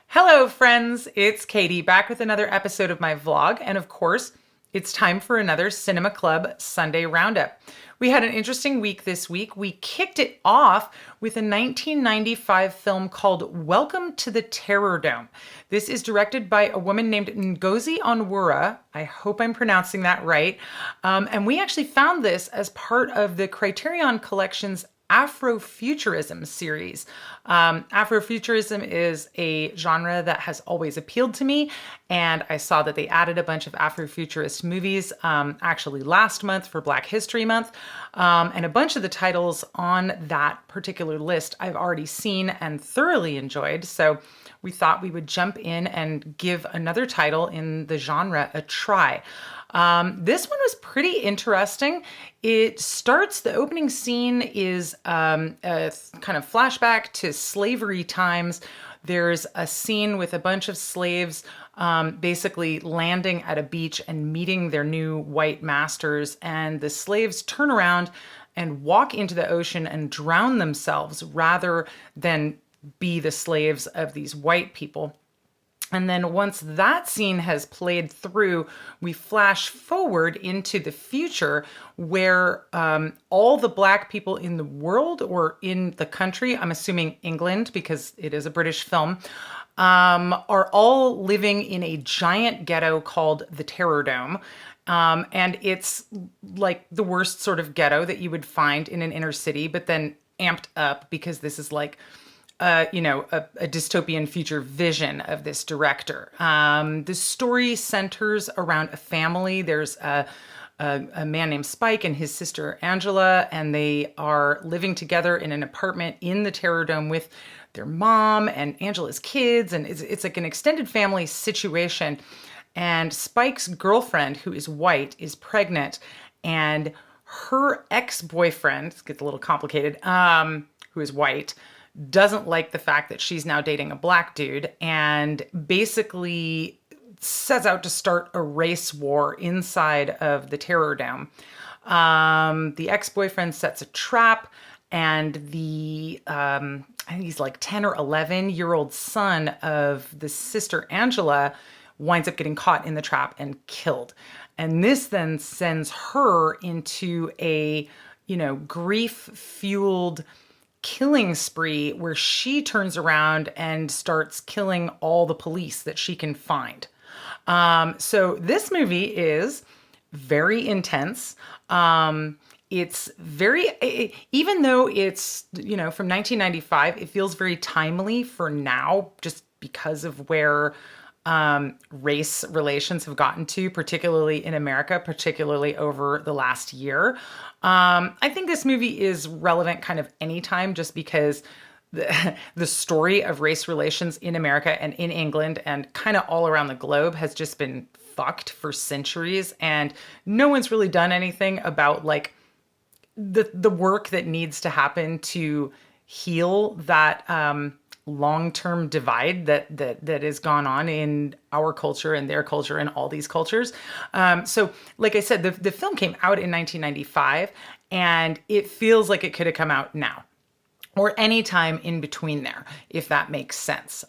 Hello, friends. It's Katie back with another episode of my vlog. And of course, it's time for another Cinema Club Sunday Roundup. We had an interesting week this week. We kicked it off with a 1995 film called Welcome to the Terrordome. This is directed by a woman named Ngozi Onwurah. I hope I'm pronouncing that right. And we actually found this as part of the Criterion Collection's Afrofuturism series. Afrofuturism is a genre that has always appealed to me, and I saw that they added a bunch of Afrofuturist movies actually last month for Black History Month, and a bunch of the titles on that particular list I've already seen and thoroughly enjoyed, so we thought we would jump in and give another title in the genre a try. This one was pretty interesting. It starts, the opening scene is a kind of flashback to slavery times. There's a scene with a bunch of slaves basically landing at a beach and meeting their new white masters. And the slaves turn around and walk into the ocean and drown themselves rather than be the slaves of these white people. And then once that scene has played through, we flash forward into the future where all the Black people in the world or in the country, I'm assuming England because it is a British film, are all living in a giant ghetto called the Terrordome. And it's like the worst sort of ghetto that you would find in an inner city, but then amped up because this is like a dystopian future vision of this director. The story centers around a family. There's a man named Spike and his sister Angela, and they are living together in an apartment in the Terrordome with their mom and Angela's kids, and it's like an extended family situation. And Spike's girlfriend, who is white, is pregnant, and her ex-boyfriend, it gets a little complicated, who is white, doesn't like the fact that she's now dating a Black dude and basically sets out to start a race war inside of the Terrordome. The ex-boyfriend sets a trap, and the I think he's like 10 or 11-year-old son of the sister Angela winds up getting caught in the trap and killed. And this then sends her into a, grief-fueled killing spree where she turns around and starts killing all the police that she can find. So this movie is very intense. It's very, even though it's, from 1995, it feels very timely for now just because of where race relations have gotten to, particularly in America, particularly over the last year. I think this movie is relevant kind of anytime just because the story of race relations in America and in England and kind of all around the globe has just been fucked for centuries. And no one's really done anything about like the work that needs to happen to heal that long-term divide that has gone on in our culture and their culture and all these cultures. So like I said, the film came out in 1995 and it feels like it could have come out now or any time in between there, if that makes sense.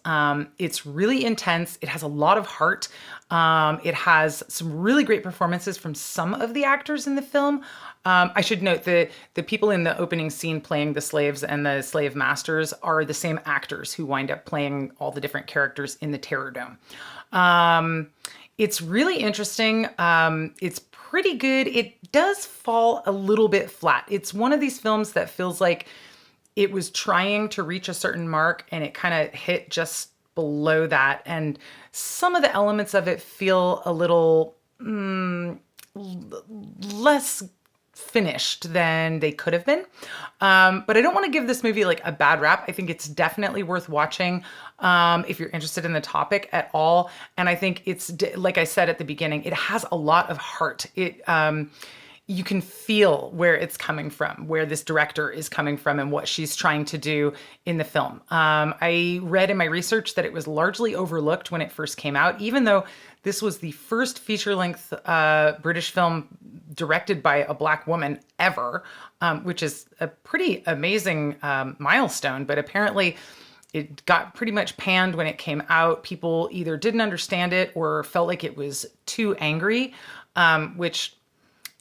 It's really intense. It has a lot of heart. It has some really great performances from some of the actors in the film. I should note the people in the opening scene playing the slaves and the slave masters are the same actors who wind up playing all the different characters in the Terrordome. It's really interesting. It's pretty good. It does fall a little bit flat. It's one of these films that feels like it was trying to reach a certain mark and it kind of hit just below that. And some of the elements of it feel a little less finished than they could have been. But I don't want to give this movie like a bad rap. I think it's definitely worth watching if you're interested in the topic at all. And I think it's, like I said at the beginning, it has a lot of heart. You can feel where it's coming from, where this director is coming from and what she's trying to do in the film. I read in my research that it was largely overlooked when it first came out, even though this was the first feature-length British film directed by a Black woman ever, which is a pretty amazing milestone. But apparently It got pretty much panned when it came out. People either didn't understand it or felt like it was too angry, which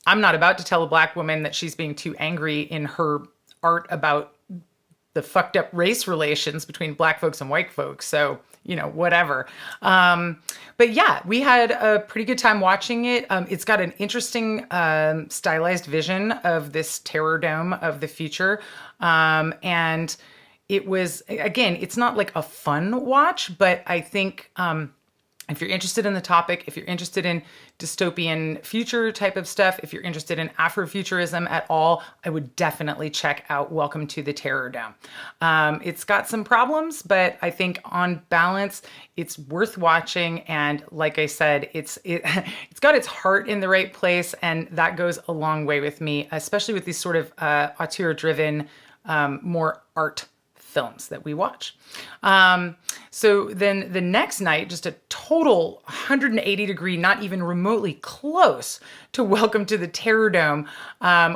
I'm not about to tell a black woman that she's being too angry in her art about the fucked up race relations between black folks and white folks. So, whatever. But yeah, we had a pretty good time watching it. It's got an interesting stylized vision of this Terrordome of the future. And it was, again, it's not like a fun watch, but I think if you're interested in the topic, if you're interested in dystopian future type of stuff, if you're interested in Afrofuturism at all, I would definitely check out Welcome to the Terrordome. It's got some problems, but I think on balance, it's worth watching. And like I said, it's got its heart in the right place, and that goes a long way with me, especially with these sort of auteur-driven, more art films that we watch. So then the next night, just a total 180 degree, not even remotely close to Welcome to the Terrordome,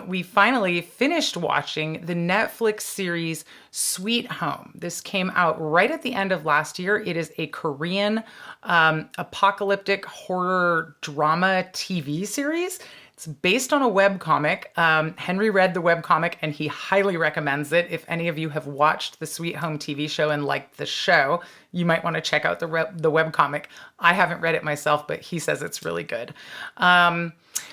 we finally finished watching the Netflix series Sweet Home. This came out right at the end of last year. It is a Korean apocalyptic horror drama TV series. It's based on a webcomic. Henry read the webcomic and he highly recommends it. If any of you have watched the Sweet Home TV show and liked the show, you might want to check out the webcomic. I haven't read it myself, but he says it's really good.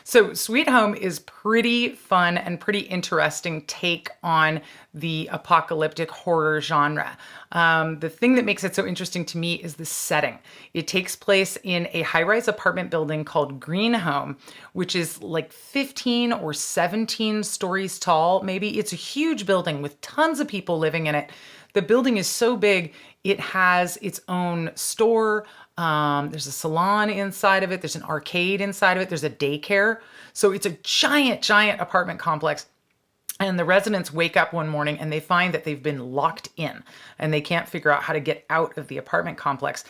So Sweet Home is pretty fun and pretty interesting take on the apocalyptic horror genre. The thing that makes it so interesting to me is the setting. It takes place in a high-rise apartment building called Green Home, which is like 15 or 17 stories tall, maybe. It's a huge building with tons of people living in it. The building is so big, it has its own store. There's a salon inside of it. There's an arcade inside of it. There's a daycare. So it's a giant, giant apartment complex. And the residents wake up one morning and they find that they've been locked in and they can't figure out how to get out of the apartment complex.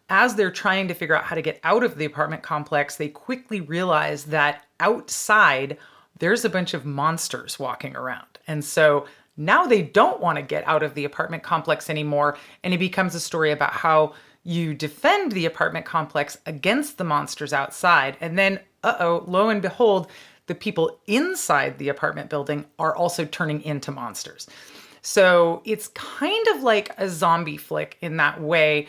As they're trying to figure out how to get out of the apartment complex, they quickly realize that outside there's a bunch of monsters walking around. And so now they don't want to get out of the apartment complex anymore. And it becomes a story about how you defend the apartment complex against the monsters outside. And then, lo and behold, the people inside the apartment building are also turning into monsters. So it's kind of like a zombie flick in that way.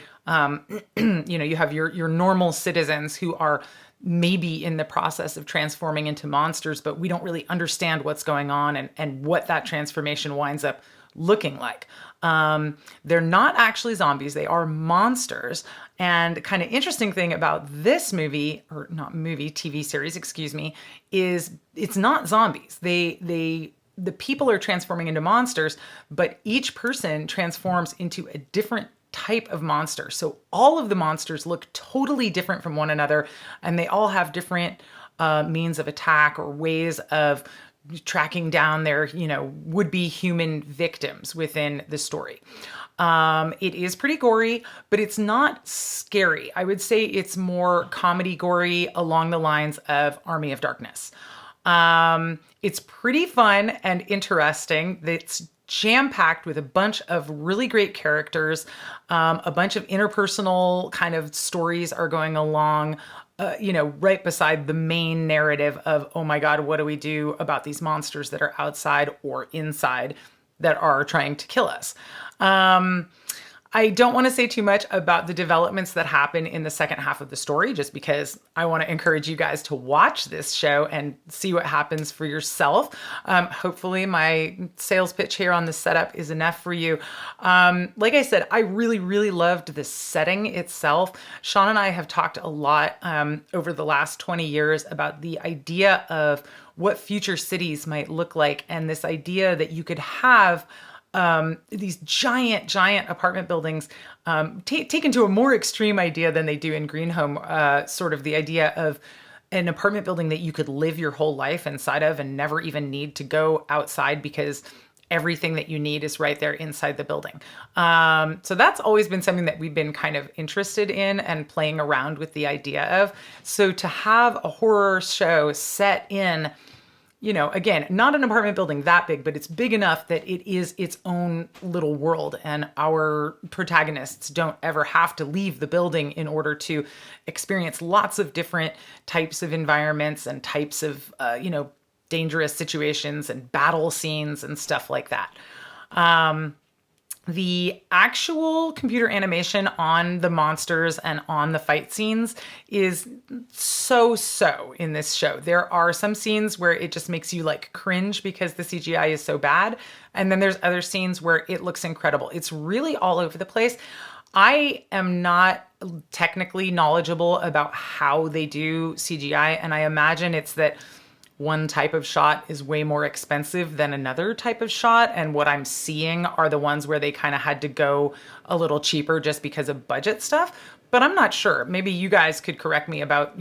You have your normal citizens who are maybe in the process of transforming into monsters, but we don't really understand what's going on and what that transformation winds up looking like. They're not actually zombies. They are monsters. And the kind of interesting thing about this movie, or not movie, TV series, excuse me, is it's not zombies. The people are transforming into monsters, but each person transforms into a different type of monster. So all of the monsters look totally different from one another, and they all have different means of attack or ways of tracking down their, would-be human victims within the story. It is pretty gory, but it's not scary. I would say it's more comedy gory along the lines of Army of Darkness. It's pretty fun and interesting. It's jam-packed with a bunch of really great characters. A bunch of interpersonal kind of stories are going along, right beside the main narrative of, oh my God, what do we do about these monsters that are outside or inside that are trying to kill us? I don't want to say too much about the developments that happen in the second half of the story, just because I want to encourage you guys to watch this show and see what happens for yourself. Hopefully my sales pitch here on the setup is enough for you. Like I said, I really, really loved the setting itself. Sean and I have talked a lot over the last 20 years about the idea of what future cities might look like, and this idea that you could have these giant, giant apartment buildings, taken to a more extreme idea than they do in Green Home, sort of the idea of an apartment building that you could live your whole life inside of and never even need to go outside because everything that you need is right there inside the building. So that's always been something that we've been kind of interested in and playing around with the idea of. So to have a horror show set in again, not an apartment building that big, but it's big enough that it is its own little world. And our protagonists don't ever have to leave the building in order to experience lots of different types of environments and types of, dangerous situations and battle scenes and stuff like that. The actual computer animation on the monsters and on the fight scenes is so in this show. There are some scenes where it just makes you like cringe because the CGI is so bad. And then there's other scenes where it looks incredible. It's really all over the place. I am not technically knowledgeable about how they do CGI, and I imagine it's that one type of shot is way more expensive than another type of shot. And what I'm seeing are the ones where they kind of had to go a little cheaper just because of budget stuff. But I'm not sure. Maybe you guys could correct me about,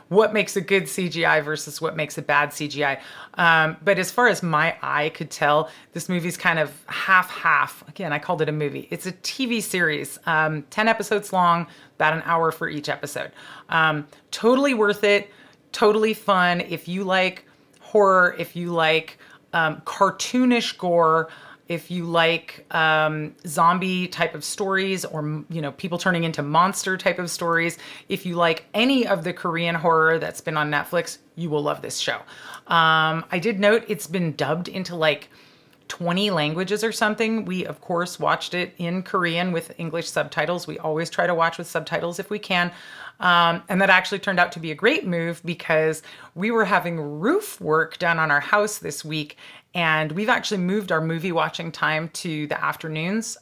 what makes a good CGI versus what makes a bad CGI. But as far as my eye could tell, this movie's kind of half. Again, I called it a movie. It's a TV series, 10 episodes long, about an hour for each episode. Totally worth it. Totally fun. If you like horror, if you like cartoonish gore, if you like zombie type of stories or, people turning into monster type of stories, if you like any of the Korean horror that's been on Netflix, you will love this show. I did note it's been dubbed into like 20 languages or something. We, of course, watched it in Korean with English subtitles. We always try to watch with subtitles if we can. And that actually turned out to be a great move because we were having roof work done on our house this week, and we've actually moved our movie watching time to the afternoons.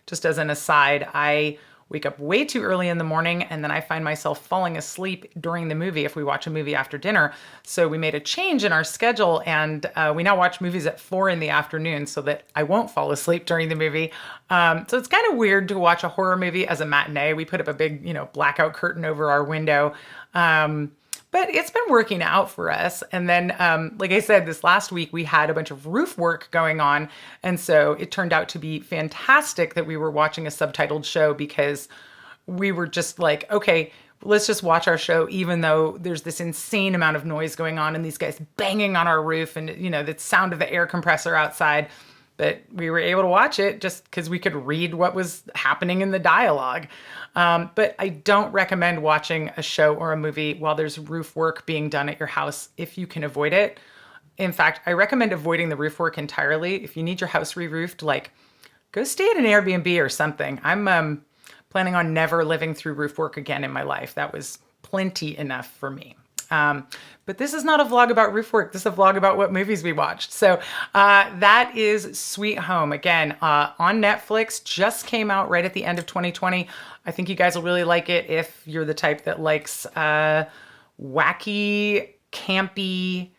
Just as an aside, I wake up way too early in the morning, and then I find myself falling asleep during the movie if we watch a movie after dinner. So we made a change in our schedule, and we now watch movies at 4 in the afternoon so that I won't fall asleep during the movie. So it's kind of weird to watch a horror movie as a matinee. We put up a big, blackout curtain over our window. But it's been working out for us. And then, like I said, this last week, we had a bunch of roof work going on. And so it turned out to be fantastic that we were watching a subtitled show because we were just like, okay, let's just watch our show, even though there's this insane amount of noise going on and these guys banging on our roof and, the sound of the air compressor outside. But we were able to watch it just because we could read what was happening in the dialogue. But I don't recommend watching a show or a movie while there's roof work being done at your house if you can avoid it. In fact, I recommend avoiding the roof work entirely. If you need your house re-roofed, go stay at an Airbnb or something. I'm planning on never living through roof work again in my life. That was plenty enough for me. But this is not a vlog about roof work. This is a vlog about what movies we watched. So that is Sweet Home. Again, on Netflix, just came out right at the end of 2020. I think you guys will really like it if you're the type that likes wacky, campy,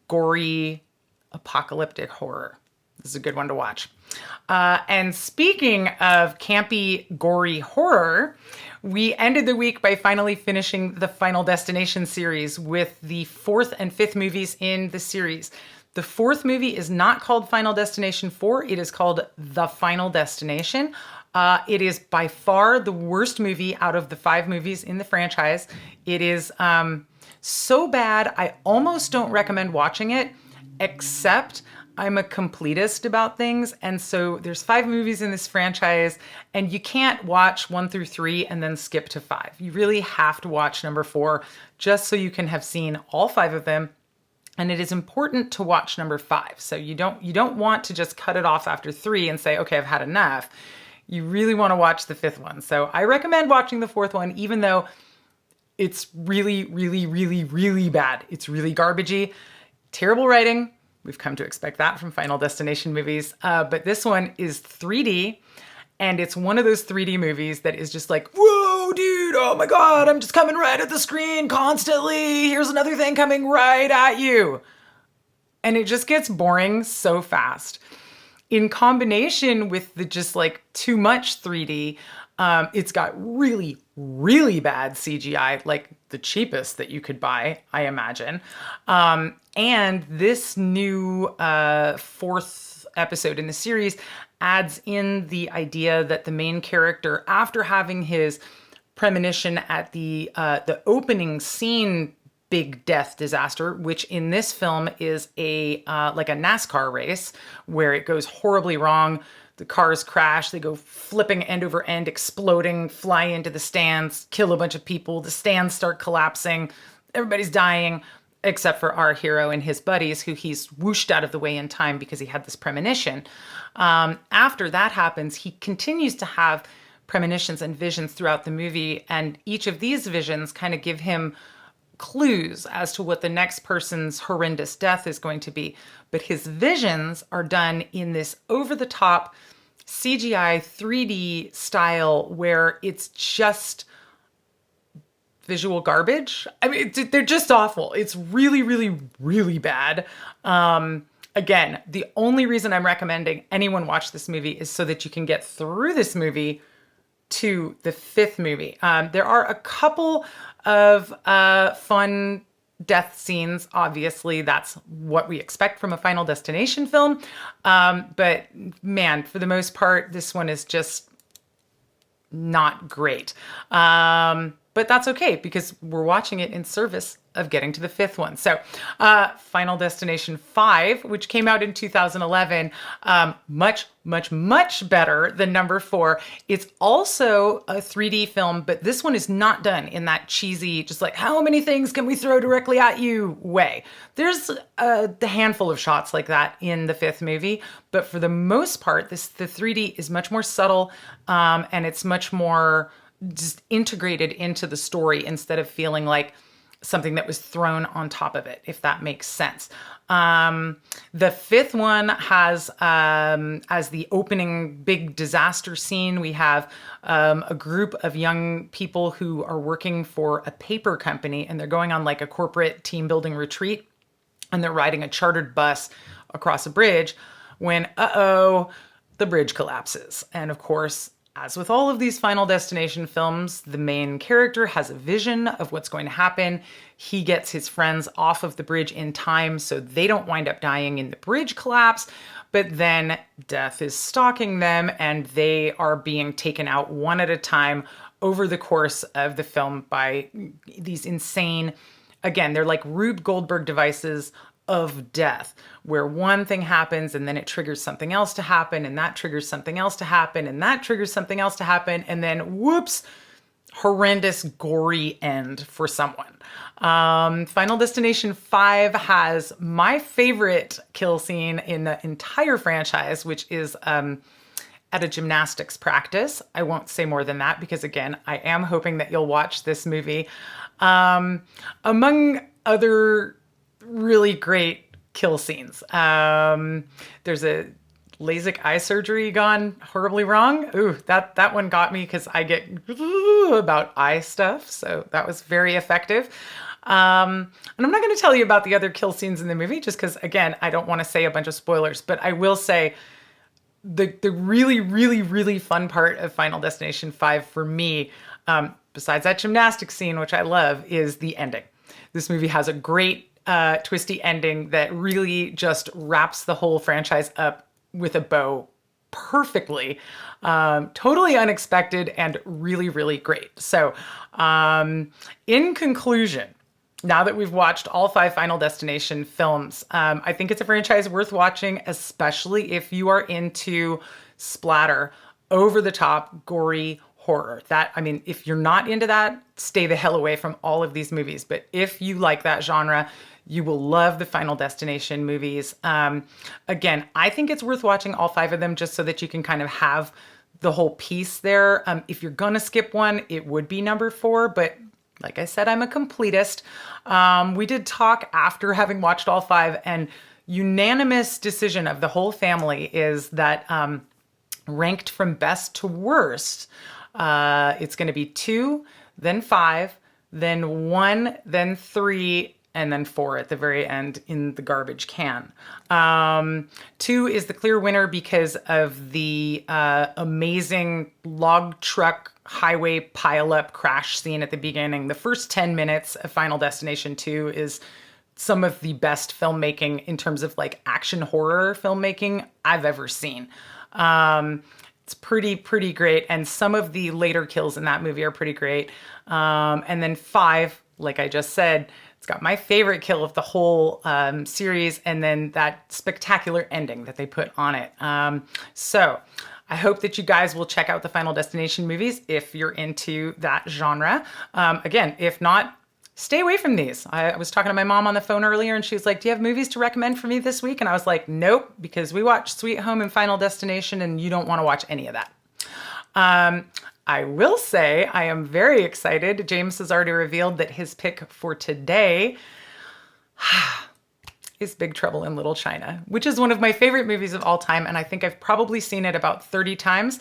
gory, apocalyptic horror. This is a good one to watch. And speaking of campy, gory horror, we ended the week by finally finishing the Final Destination series with the 4th and 5th movies in the series. The 4th movie is not called Final Destination 4. It is called The Final Destination. It is by far the worst movie out of the 5 movies in the franchise. It is so bad, I almost don't recommend watching it, except I'm a completist about things. And so there's 5 movies in this franchise, and you can't watch 1 through 3 and then skip to 5. You really have to watch number 4 just so you can have seen all 5 of them. And it is important to watch number 5. So you don't want to just cut it off after 3 and say, okay, I've had enough. You really want to watch the 5th one. So I recommend watching the 4th one, even though it's really, really, really, really bad. It's really garbagey, terrible writing. We've come to expect that from Final Destination movies. But this one is 3D, and it's one of those 3D movies that is just like, whoa, dude, oh my God, I'm just coming right at the screen constantly. Here's another thing coming right at you. And it just gets boring so fast. In combination with the just like too much 3D, it's got really, really bad CGI, like the cheapest that you could buy, I imagine. And this new 4th episode in the series adds in the idea that the main character, after having his premonition at the opening scene big death disaster, which in this film is a like a NASCAR race where it goes horribly wrong. The cars crash, they go flipping end over end, exploding, fly into the stands, kill a bunch of people. The stands start collapsing. Everybody's dying, except for our hero and his buddies, who he's whooshed out of the way in time because he had this premonition. After that happens, he continues to have premonitions and visions throughout the movie, and each of these visions kind of give him clues as to what the next person's horrendous death is going to be. But his visions are done in this over-the-top CGI 3D style where it's just visual garbage. I mean, they're just awful. It's really, really, really bad. Again, the only reason I'm recommending anyone watch this movie is so that you can get through this movie to the fifth movie. There are a couple of fun death scenes. Obviously, that's what we expect from a Final Destination film. But man, for the most part, this one is just not great. But that's okay because we're watching it in service of getting to the fifth one. So Final Destination 5, which came out in 2011, much, much, much better than number 4. It's also a 3D film, but this one is not done in that cheesy, just like, how many things can we throw directly at you way. There's a handful of shots like that in the fifth movie, but for the most part, the 3D is much more subtle, and it's much more just integrated into the story instead of feeling like something that was thrown on top of it, if that makes sense. The fifth one has, as the opening big disaster scene, we have a group of young people who are working for a paper company, and they're going on like a corporate team building retreat, and they're riding a chartered bus across a bridge when, the bridge collapses. And of course, as with all of these Final Destination films, the main character has a vision of what's going to happen. He gets his friends off of the bridge in time so they don't wind up dying in the bridge collapse, but then death is stalking them and they are being taken out one at a time over the course of the film by these insane, again, they're like Rube Goldberg devices of death, where one thing happens and then it triggers something else to happen, and that triggers something else to happen, and that triggers something else to happen, and then whoops, horrendous, gory end for someone. Final Destination 5 has my favorite kill scene in the entire franchise, which is at a gymnastics practice. I won't say more than that because, again, I am hoping that you'll watch this movie. Among other really great kill scenes. There's a LASIK eye surgery gone horribly wrong. Ooh, that one got me because I get about eye stuff. So that was very effective. And I'm not going to tell you about the other kill scenes in the movie just because, again, I don't want to say a bunch of spoilers, but I will say the really, really, really fun part of Final Destination 5 for me, besides that gymnastics scene, which I love, is the ending. This movie has a great twisty ending that really just wraps the whole franchise up with a bow perfectly. Totally unexpected and really, really great. So in conclusion, now that we've watched all 5 Final Destination films, I think it's a franchise worth watching, especially if you are into splatter, over-the-top, gory horror. That, I mean, if you're not into that, stay the hell away from all of these movies. But if you like that genre, you will love the Final Destination movies. Again, I think it's worth watching all 5 of them just so that you can kind of have the whole piece there. If you're gonna skip one, it would be number 4, but like I said, I'm a completist. We did talk after having watched all 5, and unanimous decision of the whole family is that ranked from best to worst, it's gonna be 2, then 5, then 1, then 3, and then 4 at the very end in the garbage can. 2 is the clear winner because of the amazing log truck highway pileup crash scene at the beginning. The first 10 minutes of Final Destination 2 is some of the best filmmaking in terms of like action horror filmmaking I've ever seen. It's pretty great. And some of the later kills in that movie are pretty great. And then 5, like I just said, It's got my favorite kill of the whole series, and then that spectacular ending that they put on it. So I hope that you guys will check out the Final Destination movies if you're into that genre. Again, if not, stay away from these. I was talking to my mom on the phone earlier and she was like, do you have movies to recommend for me this week? And I was like, nope, because we watched Sweet Home and Final Destination and you don't want to watch any of that. I will say I am very excited. James has already revealed that his pick for today is Big Trouble in Little China, which is one of my favorite movies of all time. And I think I've probably seen it about 30 times,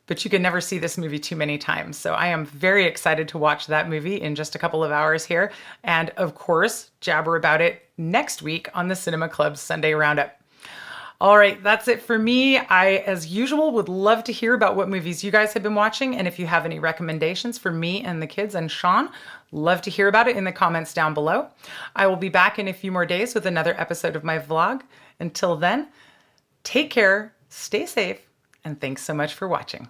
but you can never see this movie too many times. So I am very excited to watch that movie in just a couple of hours here. And of course, jabber about it next week on the Cinema Club's Sunday Roundup. All right, that's it for me. I, as usual, would love to hear about what movies you guys have been watching. And if you have any recommendations for me and the kids and Sean, love to hear about it in the comments down below. I will be back in a few more days with another episode of my vlog. Until then, take care, stay safe, and thanks so much for watching.